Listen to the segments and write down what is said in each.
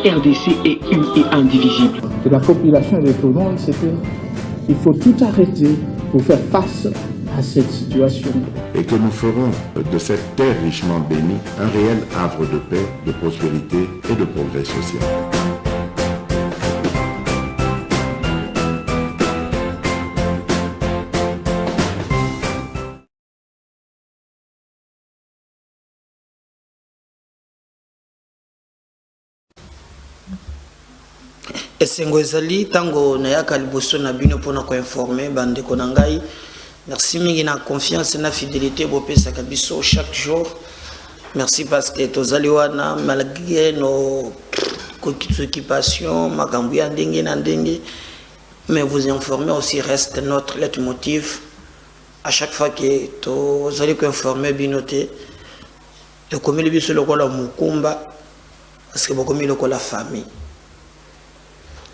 RDC est une et indivisible. De la population et de tout le monde, c'est qu'il faut tout arrêter pour faire face à cette situation. Et que nous ferons de cette terre richement bénie un réel havre de paix, de prospérité et de progrès social. Esengo ezali tango nayaka liboso na bino pona ko informer bandeko na ngai. Merci mingi na confiance na fidélité bopesaka biso chaque jour. Merci parce que tozali wana malgré nos occupations makambo ya ndenge na ndenge, mais vous informer aussi reste notre leitmotiv. À chaque fois que tozali ko informer binote de komi biso lokola mukumba parce que bokomi lokola famille.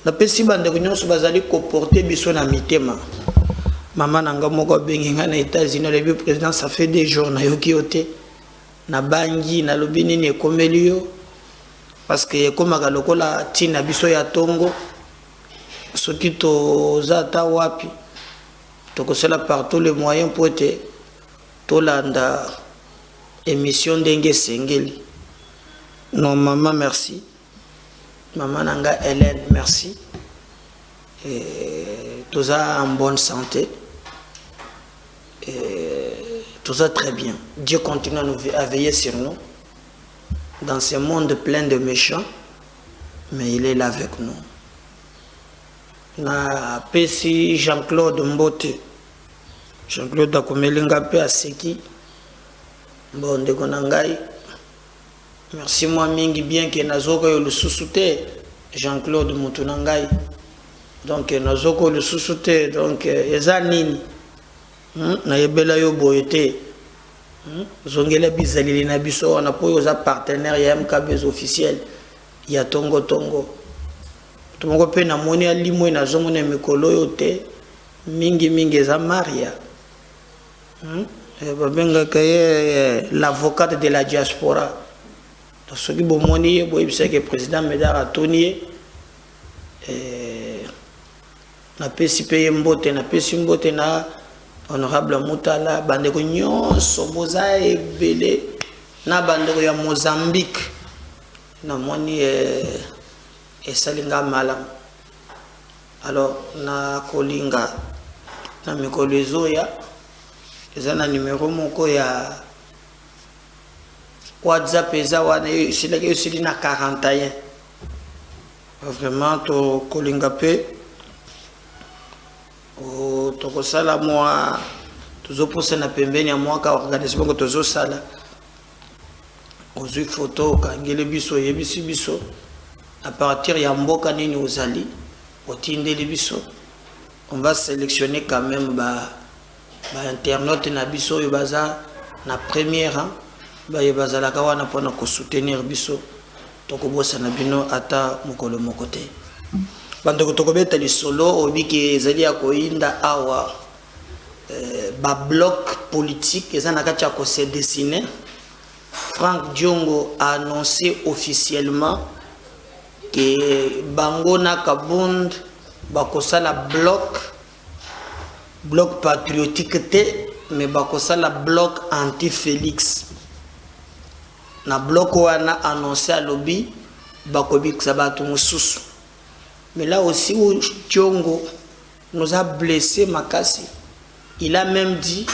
Na pesi bande ko nyonso bazali ko porter biso na mitema. Maman nanga moko bengi nga na États-Unis le président ça fait des jours na yoki yote na bangi na lobini ne komelio parce que komaka lokola tina biso ya tongo soki to zata wapi to kosala par tous les moyens pour être tolanda émission ndenge sengeli. Non maman merci. Maman nanga Hélène, merci. Et tout ça en bonne santé. Et tout ça très bien. Dieu continue à veiller sur nous. Dans ce monde plein de méchants, mais il est là avec nous. Na pesi Jean-Claude Mbote. Jean-Claude Akomelinga pe aseki. Bon de konangai. Merci moi mingi bien que nazoko le sous-souté Jean-Claude Moutunangai. Donc nazoko le sous-souté donc ezanini na yebela yo boyete zongela bizalili na biso na po yoza partenaire ya MKB officiel ya tongo tongo. Tongo pe na moni alimo na zongo na mikolo yote mingi mingi za Maria. Babenga kaye l'avocate de la diaspora. Ce qui est bon, c'est que le président Médard a tourné. Na pesi paye mbote, na pesi mbote na honorable Moutala, bandeko nyonso boza ebele na bandeko ya Mozambique. Na moni esalinga malam. Alors na kolinga na mikolo ezoya eza na numéro moko ya WhatsApp eza wana silaki yosili na 41. Vraiment to kolinga pe o tokosala mwa tozoposa na pembeni ya mwaka organisation ko tozosala ozwi photo kangele biso yebisi biso à partir ya mboka nini ozali otindeli biso. On va sélectionner quand même ba internaute na biso yo baza na première rang. Baye bazalaka wana pona ko soutenir biso tokobosa na bino ata mokolo mokote bando tokobeta lisolo obiki ezali ya koinda awa ba bloc politique ezana kati ya ko se dessiner. Franck Diongo a annoncé officiellement que bango na Kabund bakosala bloc patriotique te mais bakosala bloc anti-Félix. Na bloc wana annoncé à lobby bakobi sabatu mususu. Mais là aussi où Diongo nous a blessé makasi. Il a même dit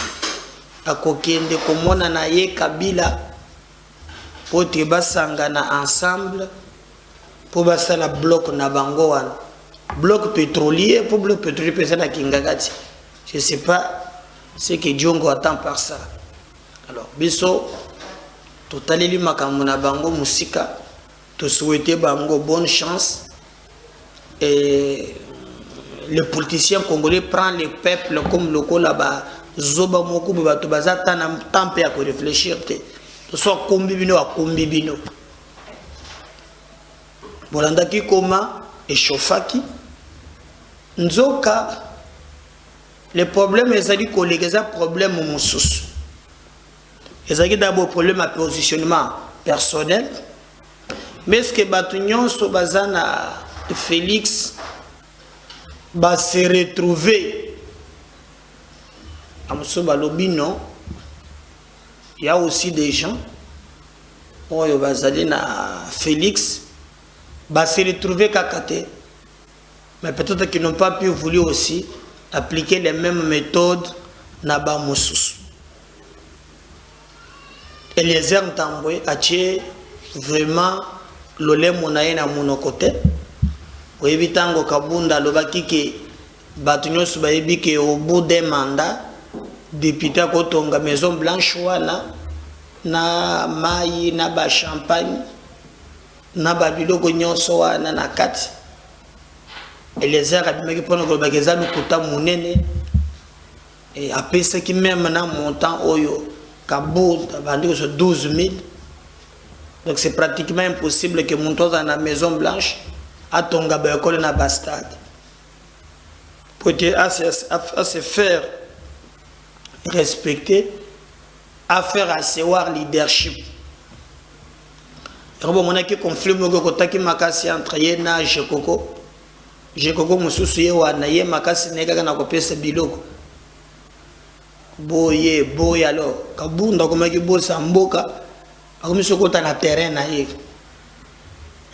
à kokende komona na ye Kabila pour te basangana ensemble pour basala bloc na bango wana. Bloc pétrolier pour bloc pétrolier pesa na kingagati. Je sais pas ce que Diongo attend par ça. Alors biso totaleli makambo na bango musika to souhaiter bango bonne chance et le politicien congolais prend le peuple comme loko là-bas zoba moko bato bazata na temps ya ko réfléchir te to so kombi bino akombi bino bolanda ki koma et chauffaki nzoka le problème ezali kolekeza problème mususu. Il y a d'abord problème à positionnement personnel. Mais est-ce que Batunion Sobazana Félix va se retrouver à Moussouba Lobi? Non. Il y a aussi des gens qui Félix va se retrouver Kakate. Mais peut-être qu'ils n'ont pas pu voulu aussi appliquer les mêmes méthodes Naba Moussous. Eliezer Ntambwe a tué vraiment l'olé monaye na monokote. Oyebitango kabunda lobaki ke batunyo subayebi ke au bout d'un mandat député kotonga Maison Blanche wana na mai na ba champagne na ba biloko nyonso wana na kati. Eliezer abimaki pona ko bageza lukuta munene et après ce qui même na montant oyo Kaboul vendu sur 12 000. Donc c'est pratiquement impossible que mon toit dans la Maison Blanche a ton gabécole na bastade. Pour à se faire respecter, à faire asseoir leadership. Robo monaki conflit mo kota ki makasi entre ye na Jekoko. Jekoko mususu ye wana ye makasi neka na kopesa biloko. Boye boye alors kabunda comme ki bosa mboka akomiso kota na terrain na ye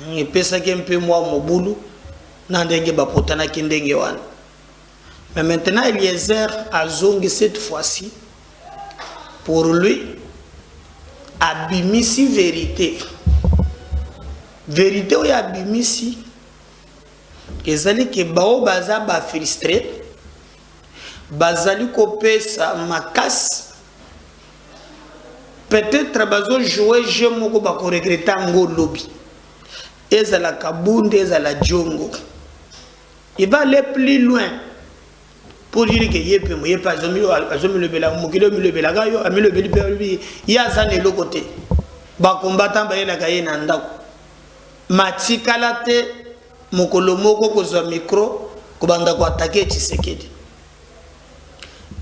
ngi pesa ke mpe mwa mobulu na ndenge ba potana ki ndenge wana. Mais maintenant Eliezer a zongi cette fois-ci pour lui abimisi vérité o ya abimisi ezali ke bao baza ba frustré bazali kopesa makas peut-être bazo jouer jeu moko ba ko regretter ngo lobby ezala kabunde ezala jongo. Il va aller plus loin pour dire que yepe mo yepa azomi le bela mokilo mi le bela gayo ami le beli ya zane le côté ba combattant ba yena gaye na ndako matikalate mokolo moko ko zo micro ko banda ko attaquer Tshisekedi.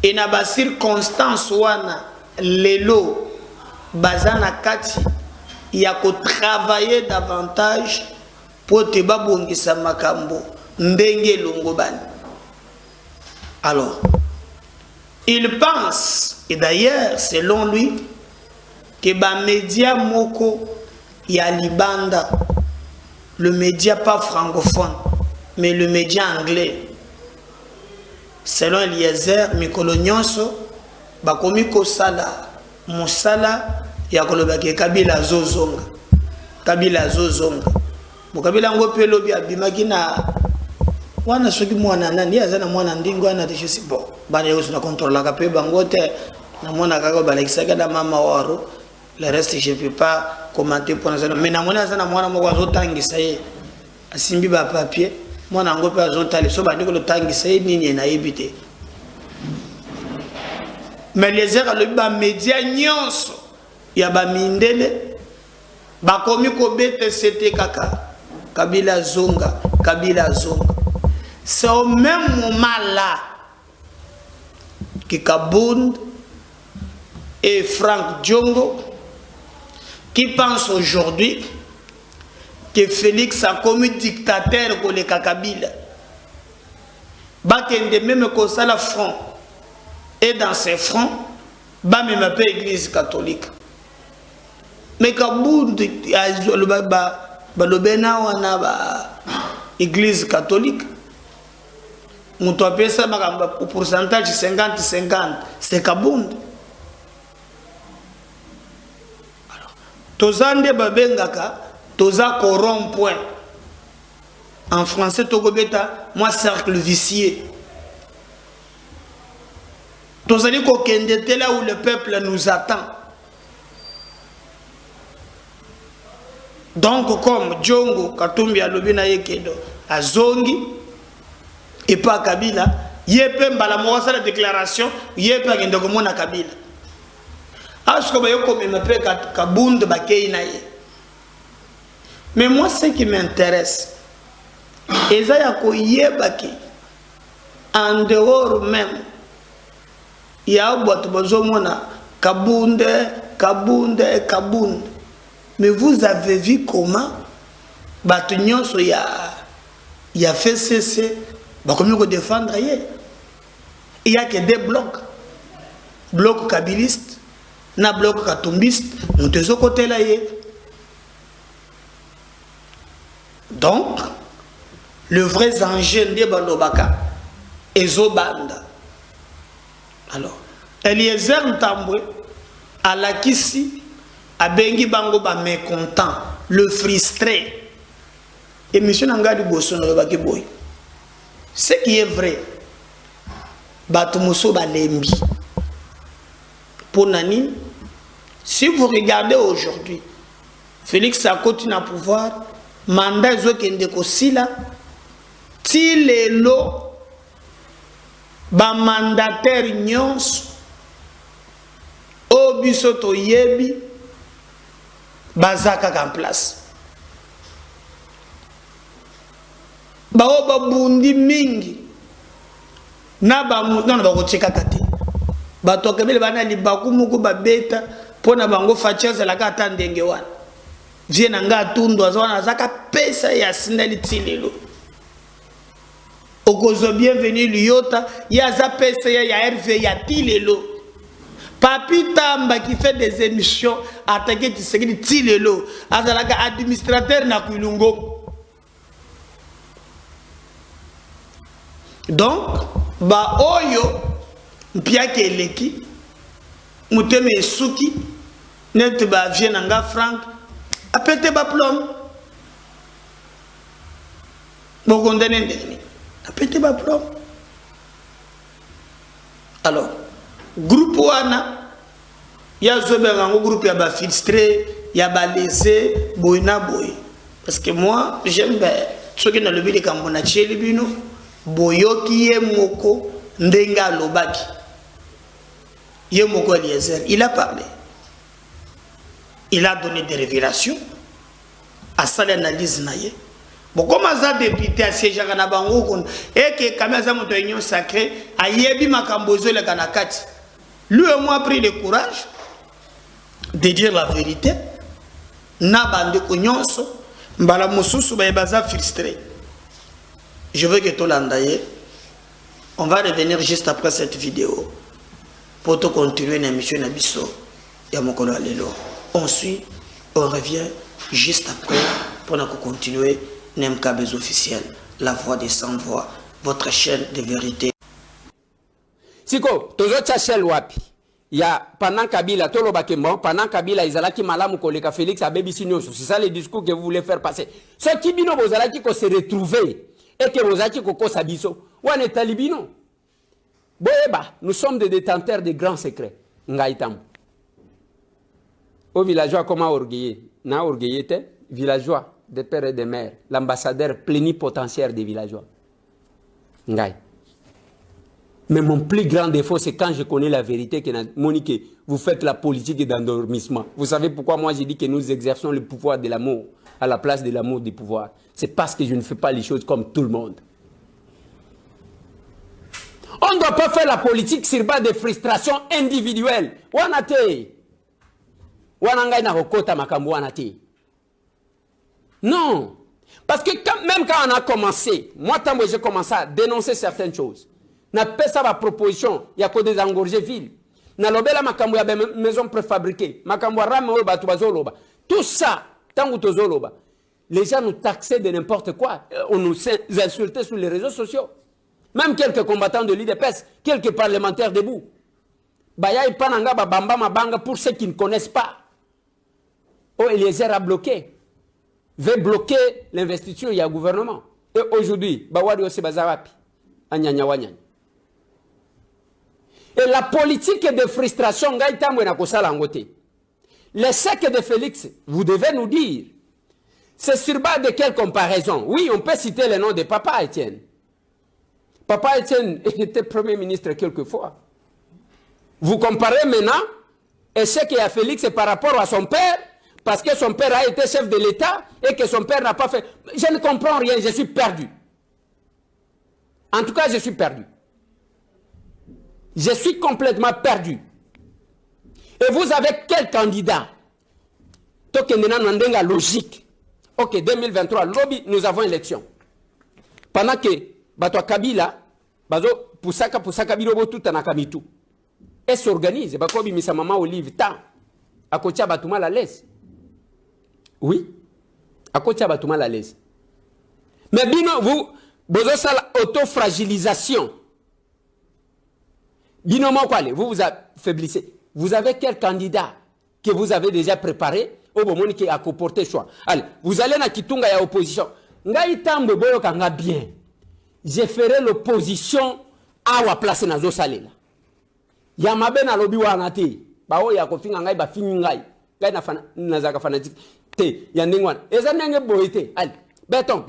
Et na ba circonstance wana lelo bazana kati ya ko travailler davantage pour te babongisa makambo ndenge longobani. Alors il pense, et d'ailleurs selon lui, que ba média moko ya libanda, le média pas francophone mais le média anglais, selon Eliezer mikolo nyonso bakomi kosala mosala ya kolobaki Kabila zozonga mo Kabila ngo pe lobi abimaki na wana soki mwana nani azana mwana ndingo wana de je sais bon bana yo na contrôle ka pe bango te na mwana kaka balekisaka da mama waro. Le reste je peux pas commenter pour ça, mais na mwana azana mwana moko azotangisa ye asimbi ba papier mwana ngo pe azotali so bandi ko lotangisa ye nini na yebite. Mais les heures le ba média nyonso ya ba mindele ba komi ko bete c'était kaka Kabila zonga. C'est au même moment là que Kabound et Franck Diongo qui pensent aujourd'hui que Félix a commis dictateur pour les Kabila. Bakende même comme ça la front. Et dans ces fronts, ba même pas église catholique. Mais Kabound balobena wana ba église catholique. On doit payer ça au pourcentage 50-50. C'est Kabound. Alors, Tozande babengaka, toza corrompt. En français, Togobeta, moi cercle vicieux. Tozali kokendete là où le peuple nous attend. Donc, comme Diongo, Katumbi alobina yekedo, azongi, et pas Kabila, yepe mbala mwasa la déclaration, yepe agende komona Kabila. Asko ba yoko memepe Kabund bakei na ye. Mais moi, ce qui m'intéresse, eza ya ko yebaki, en dehors même, ya boto bozomona Kabunde. Mais vous avez vu comment bato nyonso ya FCC bakomi ko défendre ye. Il y a que des blocs. Bloc kabiliste na bloc katumbiste, nous te côté là ye. Donc le vrai enjeu de Bandobaka ezobanda. Alors Eliezer Ntambwe à la Kissi a bengi bango ba mécontent, le frustré. Et monsieur Nangadi Bosso no baki boy. Ce qui est vrai, Batumuso Balembi. Pour Nani, si vous regardez aujourd'hui, Félix a continué à pouvoir, mandat Zokendeko Sila, Tilelo, ba mandataire nyons, Obisoto Yebi, Bazaka en place. Bao babundi mingi, na ba mutana ba kocheka kati. Bato kebele bana libaku muku babeta pona bango fachaza la kata ndenge wana. Vie na nga tundu azwana zaka pesa ya sindali tilelo. Okozo bienvenue Liota, ya za pesa ya RV ya tilelo. Papi Tamba qui fait des émissions attaqué Tshisekedi tilelo, azalaka administrateur na Kulungo. Donc, ba oyo mpiake eleki muteme esuki net ba vienanga frank apete ba plomb bokondene ndeni apete ba plomb. Alors groupe wana ya zobenga groupe ya ba filtré ya ba laissé boyna boy parce que moi j'aime bien ceux qui ne le vivent comme na cheli bino boyoki ye moko ndenga lobaki ye moko Eliezer il a parlé, il a donné des révélations à ça l'analyse naie. Bon comme ça député à siège na bango kon et que kameza moto union sacré ayebi makambozo le kanakati lui et moi a pris le courage de dire la vérité na bande ko nyonso mbala mususu ba baza frustré. Je veux que tout l'andaye, on va revenir juste après cette vidéo pour tout continuer l'émission Nabiso et Mokolo Alelo. On suit, on revient juste après pour nous continuer Nemkabez officiel, la voix des sans-voix, votre chaîne de vérité. Siko, tozo tchachel wapi. Ya pendant Kabila tolo bakembo, pendant Kabila izalaki malamu koleka Félix a baby signoso. C'est ça le discours que vous voulez faire passer. Ce qui bino bozalaki ko se retrouver. Et que Rosaki Koko Sabiso, ou en talibino. Boeba, nous sommes des détenteurs de grands secrets. Ngaïtam. Au villageois, comment orgueillé? Na orgueillé, villageois, des pères et des mères, l'ambassadeur plénipotentiaire des villageois. Ngaï. Mais mon plus grand défaut, c'est quand je connais la vérité que Monique, vous faites la politique d'endormissement. Vous savez pourquoi moi j'ai dit que nous exerçons le pouvoir de l'amour à la place de l'amour du pouvoir. C'est parce que je ne fais pas les choses comme tout le monde. On ne doit pas faire la politique sur base de frustrations individuelles. Non. Parce que même quand on a commencé, moi, tant que j'ai commencé à dénoncer certaines choses, n'a pas ça ma proposition, il y a que des engorgés villes. N'a l'obéla makambo ya maison préfabriquée, makambo ram tout ça, tant que tozoloba. Les gens nous taxaient de n'importe quoi. On nous insultait sur les réseaux sociaux. Même quelques combattants de l'IDPS, quelques parlementaires debout. Baya Ipananga Bamba Mabanga pour ceux qui ne connaissent pas. Oh, Eliezer a bloqué. Veut bloquer l'investiture, il y a un gouvernement. Et aujourd'hui, Bawadi Ose Bazarapi. Et la politique de frustration, les secs de Félix, vous devez nous dire. C'est sur base de quelle comparaison? Oui, on peut citer le nom de Papa Étienne. Papa Étienne était Premier ministre quelquefois. Vous comparez maintenant et ce qu'il y a Félix par rapport à son père, parce que son père a été chef de l'État et que son père n'a pas fait. Je ne comprends rien, je suis perdu. En tout cas, je suis perdu. Je suis complètement perdu. Et vous avez quel candidat? Tokenena Nandenga logique. ok, 2023, lobby, nous avons élection. Pendant que, Bato Kabila, Bazo, Poussaka Bilobo, tout en Akamitu. Elle s'organise. Bakobi, Misa Maman Olive, tant. À côté, Batouma la laisse. Oui. À côté, Batouma la laisse. Mais Bino, vous avez auto-fragilisation. Bino, vous vous affaiblissez. Vous avez quel candidat que vous avez déjà préparé au moment qui a comporté choix. Allez, vous allez dans Kitunga ya opposition. Ngai tambe boyo kanga bien. Je ferai l'opposition à wa place na zo salela. Ya mabe na lobi wana te. Ba o ya kofinga ngai ba fini ngai. Ngai na zaka fanatique te ya ndingwana. Eza nenge boyete. Allez, béton.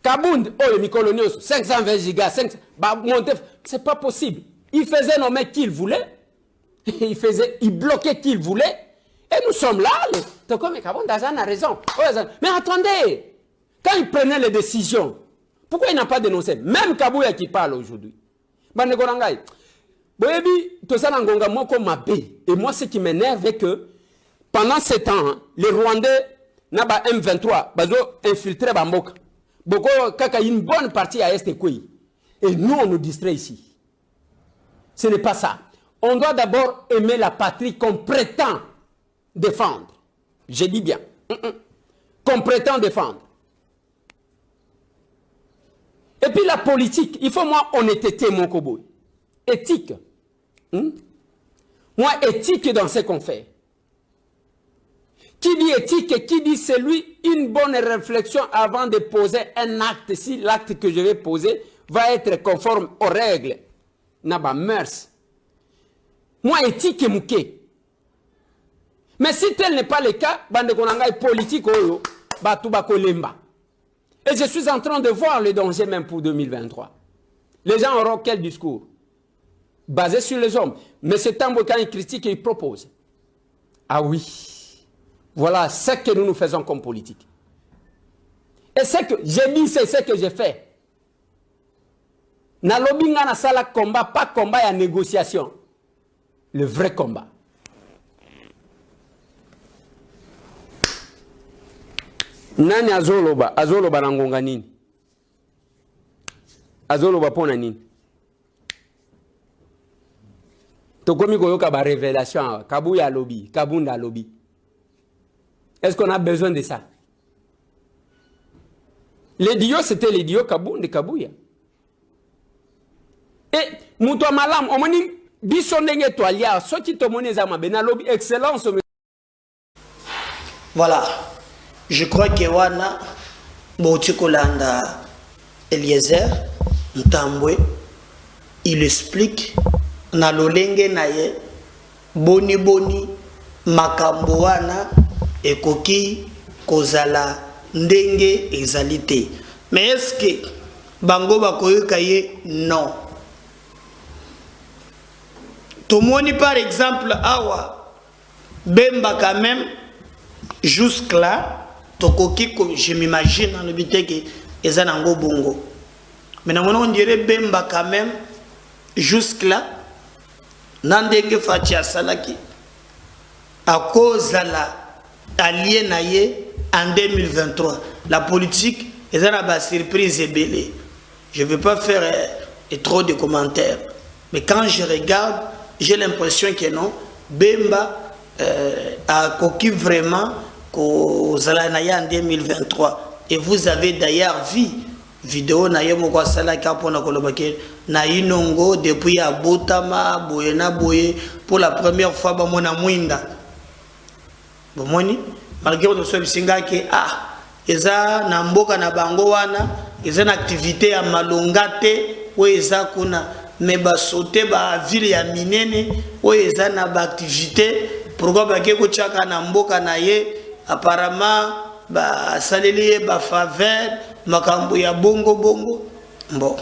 Kabound oh le mikolonios 520 gigas 5 ba monter, c'est pas possible. Il faisait nommer qu'il voulait. Il bloquait qu'il voulait. Et nous sommes là. Comme Kabound a raison. Mais attendez, quand il prenait les décisions, pourquoi il n'a pas dénoncé? Même Kabouya qui parle aujourd'hui. Et moi, ce qui m'énerve, c'est que pendant ce temps, les Rwandais, Naba M23, Bazo infiltré Bamboka. Boko Kaka, une bonne partie à Est et nous, on nous distrait ici. Ce n'est pas ça. On doit d'abord aimer la patrie qu'on prétend défendre. Je dis bien. Qu'on prétend défendre. Et puis la politique, il faut moi honnêteté, mon cowboy. Éthique. Moi, éthique dans ce qu'on fait. Qui dit éthique, qui dit c'est lui une bonne réflexion avant de poser un acte. Si l'acte que je vais poser va être conforme aux règles. Naba mœurs. Moi, éthique et mouké. Mais si tel n'est pas le cas, bande konanga est politique, et je suis en train de voir le danger même pour 2023. Les gens auront quel discours? Basé sur les hommes. Mais c'est Tambo quand il critique et il propose. Ah oui. Voilà ce que nous faisons comme politique. Et ce que j'ai dit, c'est ce que j'ai fait. Na lobinga na sala combat, pas combat et négociation. Le vrai combat. Nani azoloba nangonga nini? Azoloba pona nini? Tokomi koyoka ba révélation, Kabouya lobby, Kabunda lobby. Est-ce qu'on a besoin de ça? Les dios, c'était les dios Kabound et Kabouya. Et Moutoua Malam, on m'a dit, bisondenge toalia, ce qui te monnaie à ma benalobi, excellence. Voilà. Je crois que wana Boutikolanda Eliezer Ntambwe, il explique na lolenge naye boni makambo wana ekoki kozala ndenge exalité. Mais est-ce que bango bakoyoka ye? Non. Tomoni par exemple awa Bemba quand même jusque là tokoki ko je m'imagine en habité que ezanango bongo. Mais on dirait Bemba quand même jusque là nandenge fachi asalaki à cause la allié naye en 2023. La politique est une surprise et belle. Je ne vais pas faire trop de commentaires. Mais quand je regarde, j'ai l'impression que non. Bemba a coquille vraiment qu'aux Alanaya en 2023. Et vous avez d'ailleurs vu vidéo naye moko sala kapona kolobake na inongo depuis à Botama boyena boye pour la première fois ba mona mwinda. Bomoni malgré on soit bisinga ke eza na mboka na bango wana eza na activité ya malongate ou eza kuna mais ba sauter ba ville ya minene ou eza na ba activité pourquoi ba ke ko chaka na mboka na ye apparemment ba saleli ba faveur makambo ya bongo. Bon,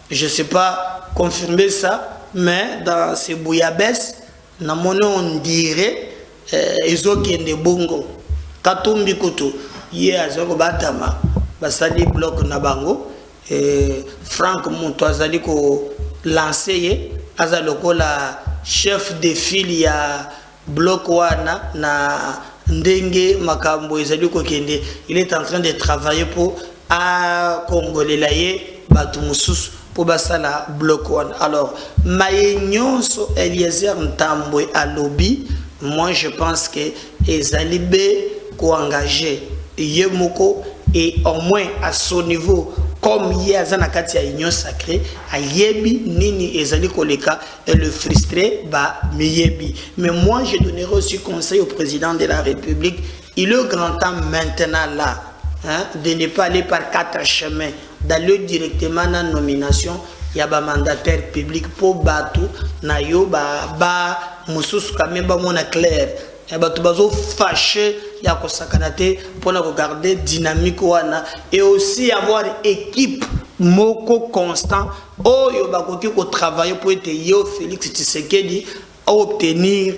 je sais pas confirmer ça, mais dans ces bouillabaisse na mono on dirait ezokende bongo katumbi kutu ye azoko batama basali bloc na bango Franck Muntu azali ko lancer ye azaloko la chef de file ya bloc wana na ndenge makambo ezali kokende. Il est en train de travailler pour à Congolais laye batu mususu pour basala bloc one. Alors mayenyonso Eliezer Ntambwe à lobby, moi je pense que ezali be ko engager yemoko et au moins à son niveau comme Yazana Katia Union Sacrée, à Yebi, Nini et Zali Koleka, et le frustré, bah, Yebi. Mais moi, je donnerai aussi conseil au président de la République. Il est grand temps maintenant là, hein, de ne pas aller par 4 chemins, d'aller directement dans la nomination. Il y a un mandataire public pour Batou, Nayo, Moussous, Kameba, Mona Claire. Il y a des fâchés pour regarder dynamique et aussi avoir une équipe moko constant oh yo bakoki ko travailler pour être yo Félix Tshisekedi obtenir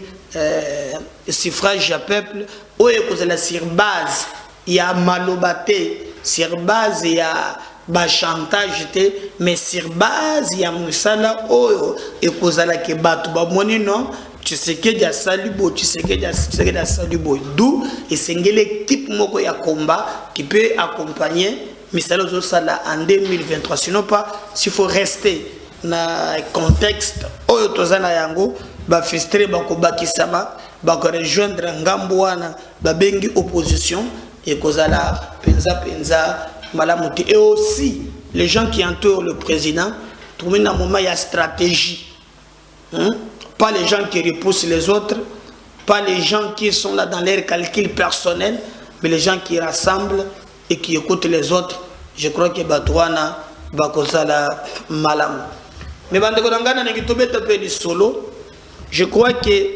suffrage à peuple oh ekozala sur base ya malobate sur base ya ba chantage mais sur base ya musala oh ekozala ke batu ba moni non. Tu sais que y a Salibo, tu sais que y a Salibo. D'où et c'est l'équipe moko ya combat qui peut accompagner Misalo Zosala en 2023. Sinon pas, s'il faut rester dans le contexte oyo tozana yango ba frustré ba ko bakisama ba ko rejoindre ngambwana ba bengi opposition et kozala penza malamuti. Et aussi les gens qui entourent le président trouver un moment il y a stratégie. Pas les gens qui repoussent les autres, pas les gens qui sont là dans leur calcul personnel, mais les gens qui rassemblent et qui écoutent les autres. Je crois que Batouana Bakosala Malam. Mais solo, je crois que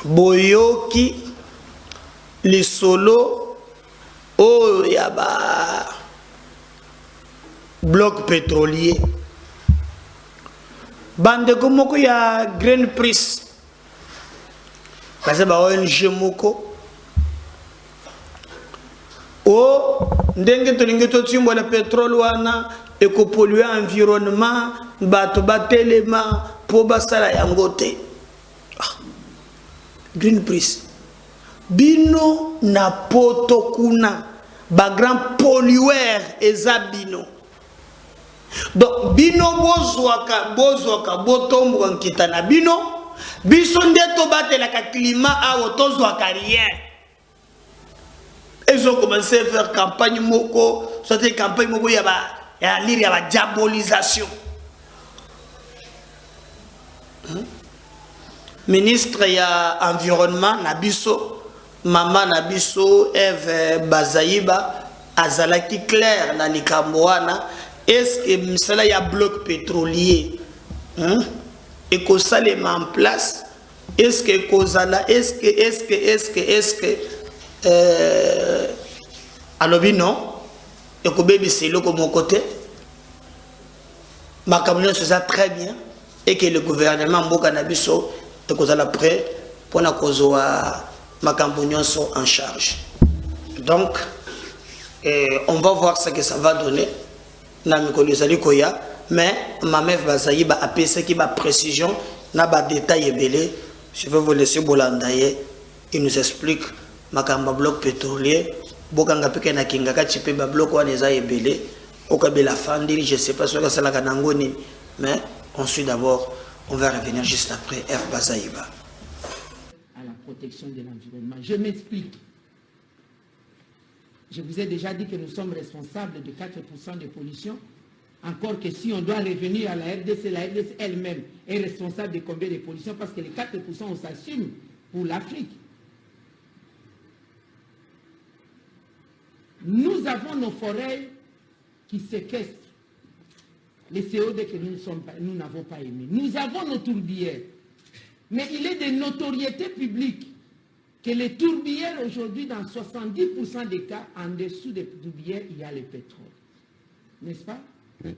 Boyoki, les solos, oh, il y a bloc pétrolier. Bande komoko ya Green Prix parce que ONG moko o ndenge tolingi totimbo le pétrole wana eko polluer environnement bato batelema po basala yango te. Green Prix bino na poto kuna ba grand pollueur ezabino. Donc bino bozwaka botombo nkita na bino biso ndeto batela ka climat a otozwaka rien. Ils ont commencé à faire campagne moko, c'était campagne moko ya la diabolisation. Ministre ya environnement nabiso mama nabiso Eve Bazaïba azalaki clair na likamboana. Est-ce que cela y a bloc pétrolier et que ça les met en place? Est-ce que Kozala, est-ce que alors non et que bébé c'est là comme mon côté ma camion se ça très bien et que le gouvernement Mbokanabiso et Kozala prêt pour na kozoa ma camion sont en charge. Donc on va voir ce que ça va donner. Mais ma mère Bazaïba a pensé qu'il y a précision, n'a pas de détails belé. Je vais vous laisser Bolandaye. Il nous explique Makamba bloc pétrolier. Bokanga peke na kingaka chipe ba bloc wa neza ebele. Okabela fandi, je sais pas ce que c'est la kanangoni. Mais ensuite d'abord, on va revenir juste après F Bazaïba. À la protection de l'environnement. Je m'explique. Je vous ai déjà dit que nous sommes responsables de 4% de pollution. Encore que si on doit revenir à la RDC elle-même est responsable de combien de pollution? Parce que les 4% on s'assume pour l'Afrique. Nous avons nos forêts qui séquestrent les CO2 que nous n'avons pas émis. Nous avons nos tourbières. Mais il est de notoriété publique que les tourbières aujourd'hui, dans 70% des cas, en dessous des tourbières, il y a le pétrole. N'est-ce pas? Oui.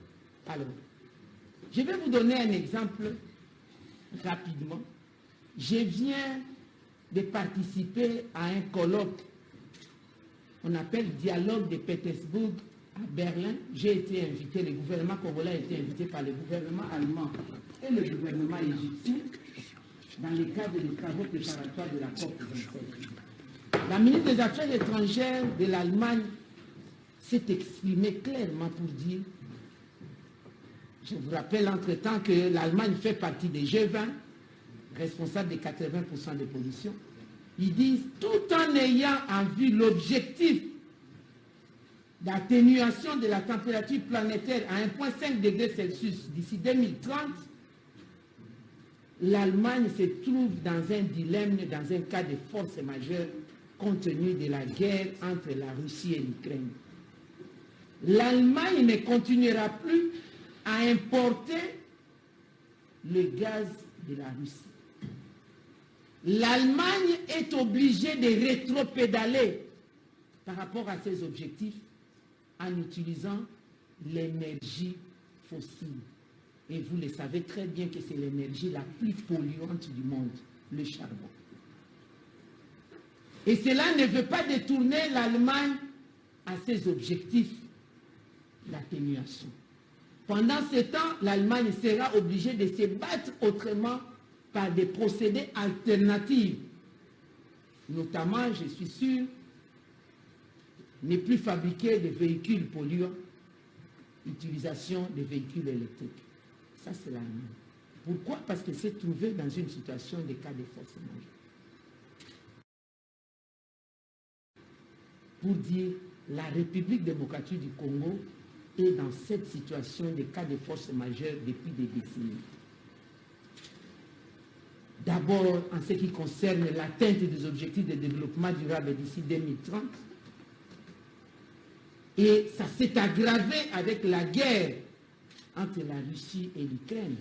Alors, je vais vous donner un exemple rapidement. Je viens de participer à un colloque, on appelle Dialogue de Pétersbourg à Berlin. J'ai été invité, le gouvernement congolais a été invité par le gouvernement allemand et le gouvernement égyptien dans le cadre des travaux préparatoires de la COP27. La ministre des Affaires étrangères de l'Allemagne s'est exprimée clairement pour dire, je vous rappelle entre-temps que l'Allemagne fait partie des G20, responsable de 80% des pollutions. Ils disent, tout en ayant en vue l'objectif d'atténuation de la température planétaire à 1,5 degré Celsius d'ici 2030, l'Allemagne se trouve dans un dilemme, dans un cas de force majeure, compte tenu de la guerre entre la Russie et l'Ukraine. L'Allemagne ne continuera plus à importer le gaz de la Russie. L'Allemagne est obligée de rétropédaler par rapport à ses objectifs en utilisant l'énergie fossile. Et vous le savez très bien que c'est l'énergie la plus polluante du monde, le charbon. Et cela ne veut pas détourner l'Allemagne à ses objectifs d'atténuation. Pendant ce temps, l'Allemagne sera obligée de se battre autrement par des procédés alternatifs. Notamment, je suis sûr, ne plus fabriquer de véhicules polluants, utilisation des véhicules électriques. Ça, c'est l'Allemagne. Pourquoi? Parce qu'elle s'est trouvée dans une situation de cas de force majeure. Pour dire, la République démocratique du Congo est dans cette situation de cas de force majeure depuis des décennies. D'abord, en ce qui concerne l'atteinte des objectifs de développement durable d'ici 2030, et ça s'est aggravé avec la guerre entre la Russie et l'Ukraine.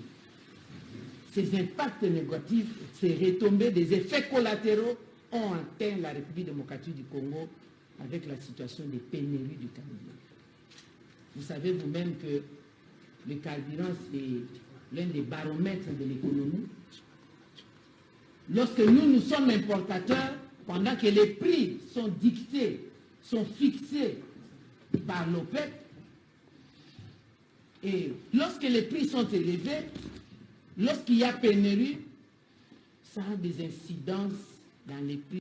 Ces impacts négatifs, ces retombées des effets collatéraux ont atteint la République démocratique du Congo avec la situation des pénuries du carburant. Vous savez vous-même que le carburant, c'est l'un des baromètres de l'économie. Lorsque nous sommes importateurs, pendant que les prix sont dictés, sont fixés par l'OPEP, et lorsque les prix sont élevés, lorsqu'il y a pénurie, ça a des incidences dans les prix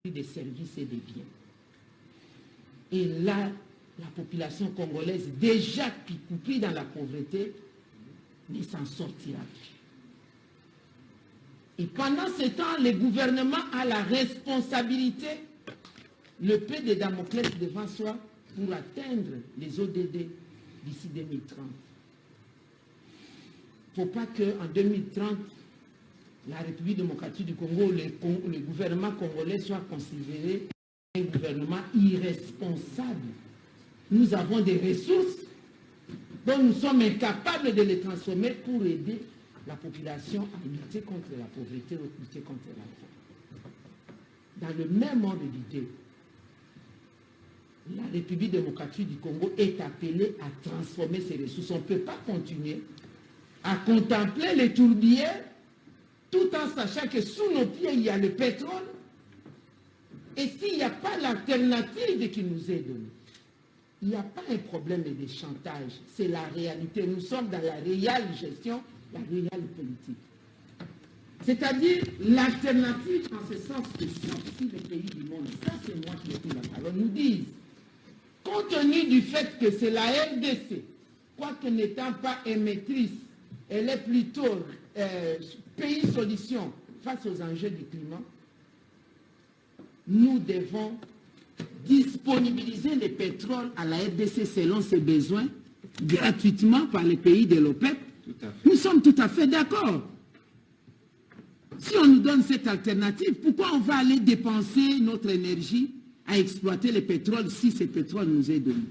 des services et des biens. Et là, la population congolaise, déjà pris dans la pauvreté, ne s'en sortira plus. Et pendant ce temps, le gouvernement a la responsabilité, le paix de Damoclès devant soi, pour atteindre les ODD d'ici 2030. Il ne faut pas qu'en 2030, la République démocratique du Congo, le gouvernement congolais soit considéré un gouvernement irresponsable. Nous avons des ressources dont nous sommes incapables de les transformer pour aider la population à lutter contre la pauvreté, à lutter contre la faim. Dans le même ordre d'idée, la République démocratique du Congo est appelée à transformer ses ressources. On ne peut pas continuer à contempler les tourbières tout en sachant que sous nos pieds, il y a le pétrole. Et s'il n'y a pas l'alternative qui nous est donnée, il n'y a pas un problème de chantage. C'est la réalité. Nous sommes dans la réelle gestion, la réelle politique. C'est-à-dire l'alternative en ce sens que sortir les pays du monde, ça c'est moi qui ai pris la parole, nous disent, compte tenu du fait que c'est la RDC, quoique n'étant pas émettrice, elle est plutôt pays solution face aux enjeux du climat, nous devons disponibiliser le pétrole à la RDC selon ses besoins, gratuitement par les pays de l'OPEP. Nous sommes tout à fait d'accord. Si on nous donne cette alternative, pourquoi on va aller dépenser notre énergie à exploiter le pétrole si ce pétrole nous est donné?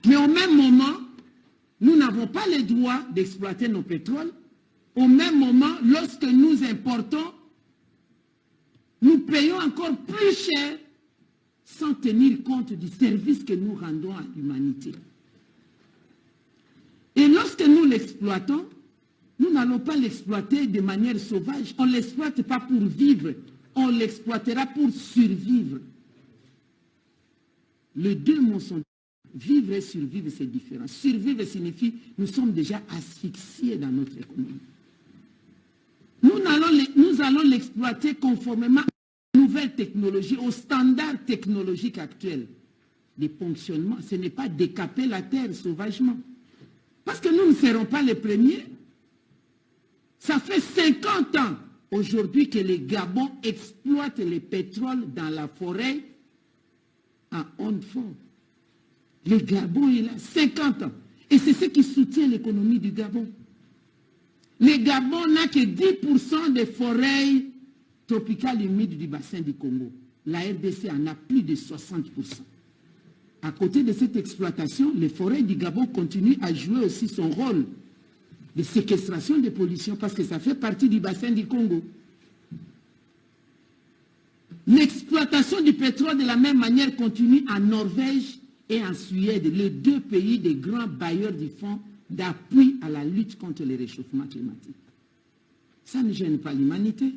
Mais au même moment, nous n'avons pas le droit d'exploiter nos pétroles. Au même moment, lorsque nous importons, nous payons encore plus cher sans tenir compte du service que nous rendons à l'humanité. Et lorsque nous l'exploitons, nous n'allons pas l'exploiter de manière sauvage. On ne l'exploite pas pour vivre, on l'exploitera pour survivre. Les deux mots sont vivre et survivre, c'est différent. Survivre signifie nous sommes déjà asphyxiés dans notre économie. Nous allons l'exploiter conformément nouvelles technologies, aux standards technologiques actuels. Les ponctionnements, ce n'est pas décaper la terre sauvagement. Parce que nous ne serons pas les premiers. Ça fait 50 ans aujourd'hui que les Gabons exploitent le pétrole dans la forêt à Onde-Fort. Le Gabon est là, 50 ans. Et c'est ce qui soutient l'économie du Gabon. Le Gabon n'a que 10% des forêts tropicales humides du bassin du Congo. La RDC en a plus de 60%. À côté de cette exploitation, les forêts du Gabon continuent à jouer aussi son rôle de séquestration de pollution parce que ça fait partie du bassin du Congo. L'exploitation du pétrole de la même manière continue en Norvège et en Suède, les deux pays des grands bailleurs du fonds d'appui à la lutte contre le réchauffement climatique. Ça ne gêne pas l'humanité.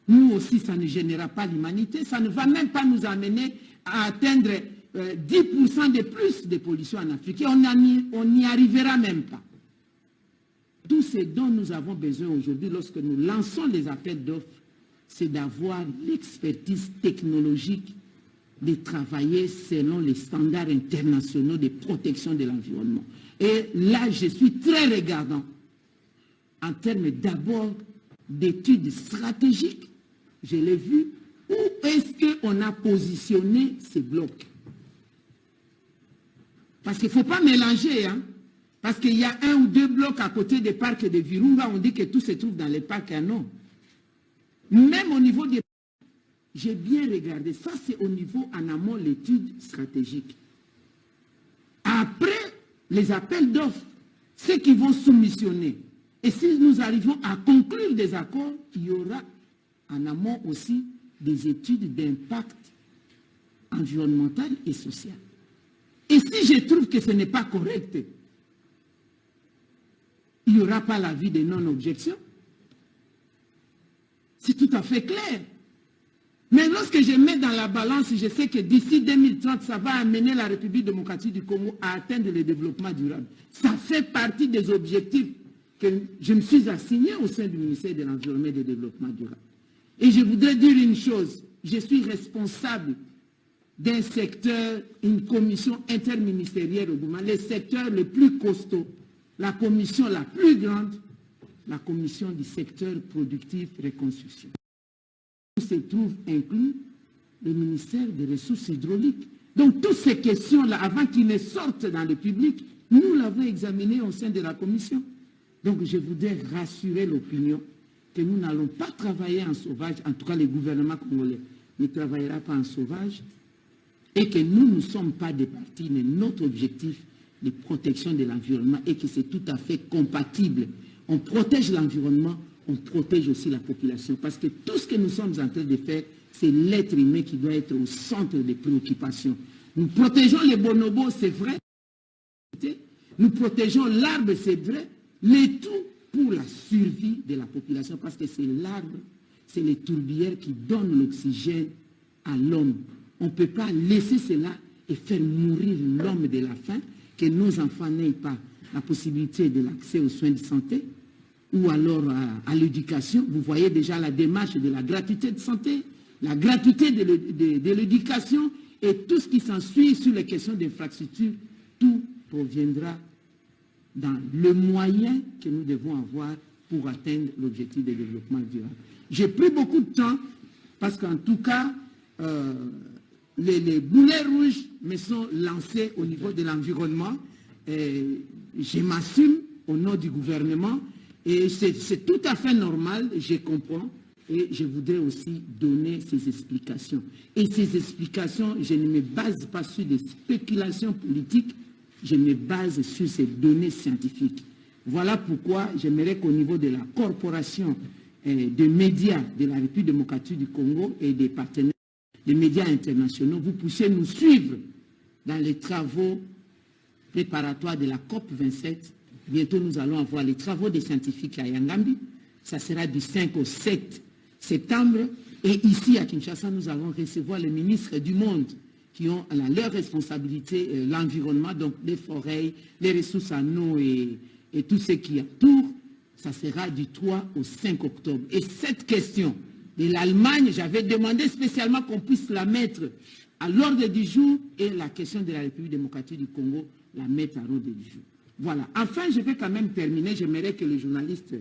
Nous aussi, ça ne gênera pas l'humanité. Ça ne va même pas nous amener à atteindre 10% de plus de pollution en Afrique. Et on n'y arrivera même pas. Tout ce dont nous avons besoin aujourd'hui lorsque nous lançons les appels d'offres, c'est d'avoir l'expertise technologique de travailler selon les standards internationaux de protection de l'environnement. Et là, je suis très regardant en termes d'abord d'études stratégiques. Je l'ai vu. Où est-ce qu'on a positionné ces blocs? Parce qu'il ne faut pas mélanger, hein? Parce qu'il y a 1 ou 2 blocs à côté des parcs de Virunga, on dit que tout se trouve dans les parcs. Non. Même au niveau des... J'ai bien regardé. Ça, c'est au niveau en amont l'étude stratégique. Après les appels d'offres, ceux qui vont soumissionner. Et si nous arrivons à conclure des accords, il y aura en amont aussi des études d'impact environnemental et social. Et si je trouve que ce n'est pas correct, il n'y aura pas l'avis de non-objection. C'est tout à fait clair. Mais lorsque je mets dans la balance, je sais que d'ici 2030, ça va amener la République démocratique du Congo à atteindre le développement durable. Ça fait partie des objectifs que je me suis assigné au sein du ministère de l'Environnement et du Développement durable. Et je voudrais dire une chose, je suis responsable d'un secteur, une commission interministérielle au Gouma, le secteur le plus costaud, la commission la plus grande, la commission du secteur productif reconstruction. Où se trouve inclus le ministère des Ressources hydrauliques. Donc toutes ces questions-là, avant qu'ils ne sortent dans le public, nous l'avons examiné au sein de la commission. Donc je voudrais rassurer l'opinion que nous n'allons pas travailler en sauvage, en tout cas le gouvernement congolais ne travaillera pas en sauvage, et que nous ne sommes pas des partis, mais notre objectif de protection de l'environnement et que c'est tout à fait compatible. On protège l'environnement, on protège aussi la population. Parce que tout ce que nous sommes en train de faire, c'est l'être humain qui doit être au centre des préoccupations. Nous protégeons les bonobos, c'est vrai. Nous protégeons l'arbre, c'est vrai. Le tout pour la survie de la population. Parce que c'est l'arbre, c'est les tourbières qui donnent l'oxygène à l'homme. On ne peut pas laisser cela et faire mourir l'homme de la faim, que nos enfants n'aient pas la possibilité de l'accès aux soins de santé ou alors à l'éducation. Vous voyez déjà la démarche de la gratuité de santé, la gratuité de l'éducation et tout ce qui s'ensuit sur les questions d'infrastructure, tout proviendra dans le moyen que nous devons avoir pour atteindre l'objectif de développement durable. J'ai pris beaucoup de temps parce qu'en tout cas, les boulets rouges me sont lancés au niveau de l'environnement. Je m'assume au nom du gouvernement et c'est tout à fait normal, je comprends, et je voudrais aussi donner ces explications. Et ces explications, je ne me base pas sur des spéculations politiques, je me base sur ces données scientifiques. Voilà pourquoi j'aimerais qu'au niveau de la corporation de médias de la République démocratique du Congo et des partenaires, les médias internationaux, vous puissiez nous suivre dans les travaux préparatoires de la COP27. Bientôt, nous allons avoir les travaux des scientifiques à Yangambi. Ça sera du 5 au 7 septembre. Et ici, à Kinshasa, nous allons recevoir les ministres du monde qui ont à leur responsabilité l'environnement, donc les forêts, les ressources en eau et tout ce qui entoure. Ça sera du 3 au 5 octobre. Et cette question de l'Allemagne. J'avais demandé spécialement qu'on puisse la mettre à l'ordre du jour et la question de la République démocratique du Congo, la mettre à l'ordre du jour. Voilà. Enfin, je vais quand même terminer. J'aimerais que les journalistes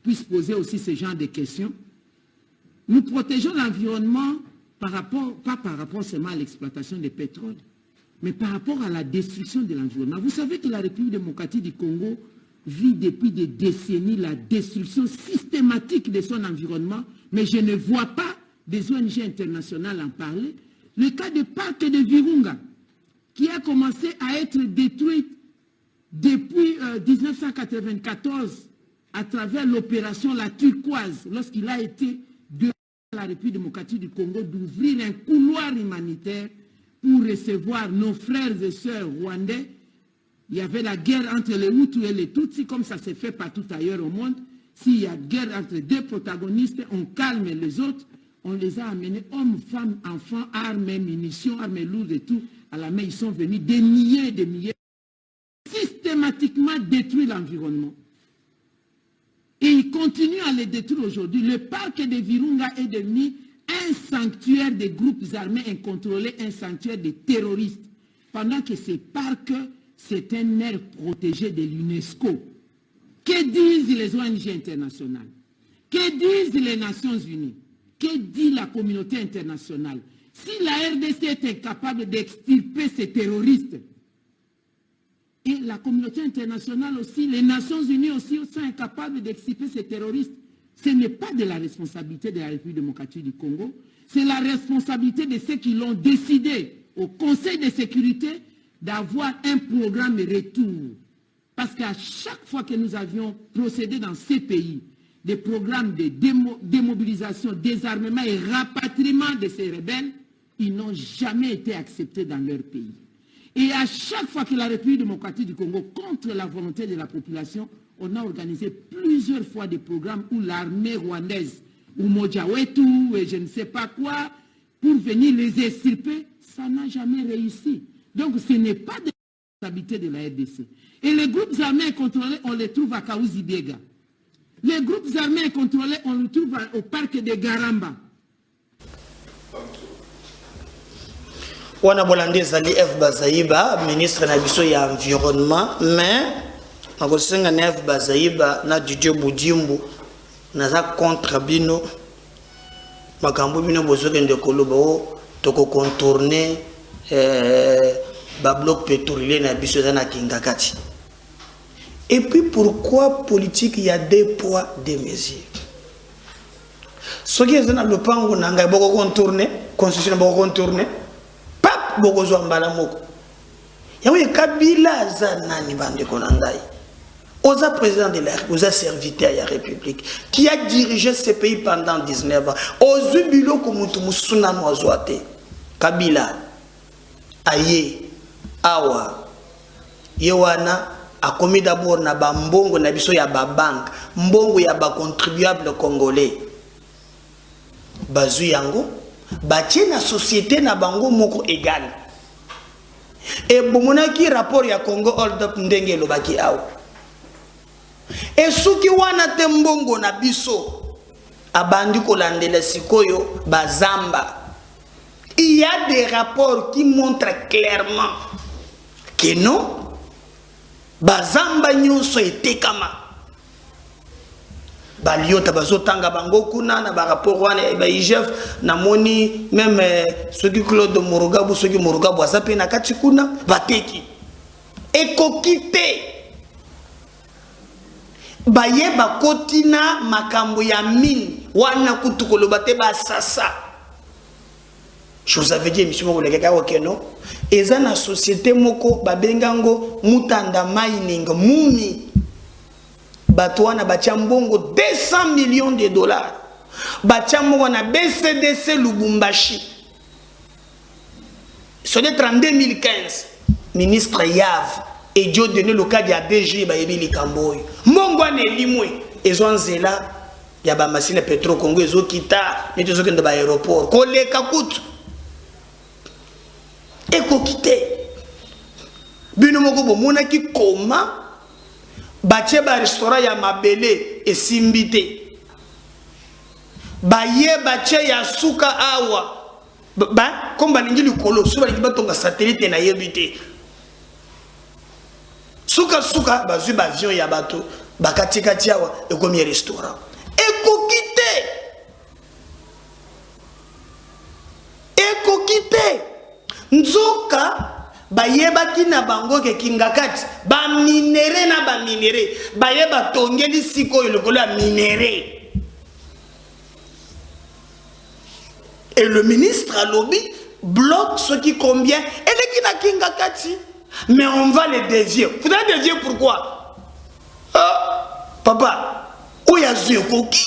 puissent poser aussi ce genre de questions. Nous protégeons l'environnement pas par rapport seulement à l'exploitation du pétrole, mais par rapport à la destruction de l'environnement. Vous savez que la République démocratique du Congo vit depuis des décennies la destruction systématique de son environnement, mais je ne vois pas des ONG internationales en parler. Le cas du parc de Virunga, qui a commencé à être détruit depuis 1994 à travers l'opération La Turquoise, lorsqu'il a été demandé à la République démocratique du Congo d'ouvrir un couloir humanitaire pour recevoir nos frères et sœurs rwandais. Il y avait la guerre entre les Hutus et les Tutsis, comme ça s'est fait partout ailleurs au monde. S'il y a guerre entre deux protagonistes, on calme les autres. On les a amenés, hommes, femmes, enfants, armes, munitions, armes lourdes et tout, à la main. Ils sont venus des milliers, systématiquement détruire l'environnement. Et ils continuent à les détruire aujourd'hui. Le parc de Virunga est devenu un sanctuaire des groupes armés incontrôlés, un sanctuaire des terroristes. Pendant que ce parc, c'est un aire protégé de l'UNESCO. Que disent les ONG internationales? Que disent les Nations Unies? Que dit la communauté internationale? Si la RDC est incapable d'extirper ces terroristes, et la communauté internationale aussi, les Nations Unies aussi sont incapables d'extirper ces terroristes, ce n'est pas de la responsabilité de la République démocratique du Congo, c'est la responsabilité de ceux qui l'ont décidé au Conseil de sécurité d'avoir un programme de retour. Parce qu'à chaque fois que nous avions procédé dans ces pays, des programmes de démobilisation, désarmement et rapatriement de ces rebelles, ils n'ont jamais été acceptés dans leur pays. Et à chaque fois que la République démocratique du Congo, contre la volonté de la population, on a organisé plusieurs fois des programmes où l'armée rwandaise, ou Mojawetu, et je ne sais pas quoi, pour venir les extirper, ça n'a jamais réussi. Donc ce n'est pas de la responsabilité de la RDC. Et les groupes armés incontrôlés, on les trouve à Kaouzi-Biega. Les groupes armés incontrôlés, on les trouve au parc de Garamba. Wana Bolande Zali F. Bazaïba, ministre na biso ya environnement, mais nakosenga na F. Bazaïba na Didier Boudimbu naza contre bino makambo bino bozokende koloba o toko contourner ba bloc pétrolier na biso za na kingakati. Et puis pourquoi politique il y a deux poids deux mesures? Ce qui est dans le pango nanga boko contourner, constitution boko contourner. Bogozo mbala moko yawe Kabila za nani bande konangai oza président de la République, oza serviteur à la République qui a dirigé ce pays pendant 19 ans ozu biloko mutu musuna noazoate Kabila aye awa yewana a commis d'abord na ba mbongo na biso ya ba banque mbongo ya ba contribuable congolais bazu yango bâtir la société na bango moko égal et bomonaki rapport ya Congo hold up ndenge lobaki aw et suki wana te mbongo na biso abandi kolandela sikoyo bazamba. Il y a des rapports qui montrent clairement que non bazamba nyonso etekama baliota bazotanga bango kuna na ba rapport wana ba IGF na moni même ceux qui Claude Murugabu ceux qui Murugabu azape na kati kuna bateki ekokite baye bakotina makambo ya mine wana kutukolo bate ba sasa. Je vous avais dit monsieur moko lekeka okeno eza na société moko babengango Mutanda Mining Mumi Batouana Bachambongo 200 millions de dollars. Bachambo na BCDC Lubumbashi. Sonnet en 2015, ministre Yav et Dieu donné le cas de ADG Bayebi Likamboy. Mongwane Limwe, ils ont zéla, Yaba Masile Petro Congo, ils ont quitté, mais ils ont quitté l'aéroport. Kole Kakut. Et Kokite. Binomoko Monaki Koma. Bache ba restaurant ya mabele et simbité. baye bache ya suka awa comme balingi likolo so balingi batonga satellite na yebite suka bazui avion ya bato bakatikati awa ekomi restaurant ekokite nzoka bayebaki na bango ke kingakati ba minere bayeba tongeli siko lokolo ya minere. Et le ministre a lobby bloque ce qui convient et les qui n'a kingakati. Mais on va les dévier. Vous allez dévier pourquoi? Papa, où y a Zuyokoki?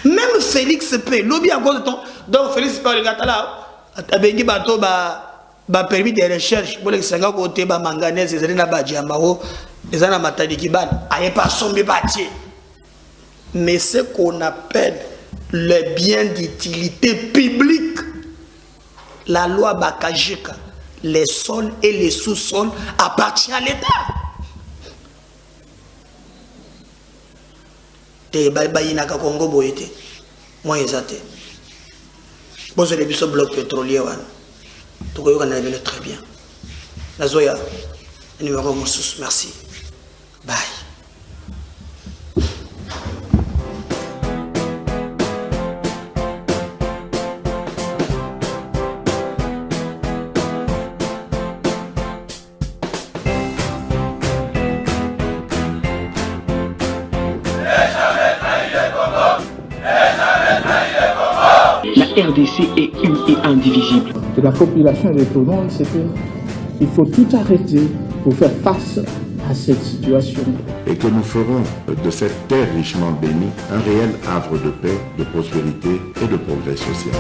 Même Félix P. Lobby à cause de ton. Donc Félix P. Le gars là, a bengi bateau permis de recherche pour les 5 côté manganèse les années na badjamao les années matadi kiban aye pas somber bâti. Mais ce qu'on appelle les biens d'utilité publique, la loi Bakajika, les sols et les sous-sols appartiennent à l'État. Te bayina ka Congo boyete. Moi ezate. Bozo le biso bloc pétrolier wana. Tokoyo kana bele très bien. Nazoya numéro mususu merci. Bye. La RDC est une et indivisible. De la population et de tout le monde, c'est qu'il faut tout arrêter pour faire face à cette situation. Et que nous ferons de cette terre richement bénie un réel havre de paix, de prospérité et de progrès social.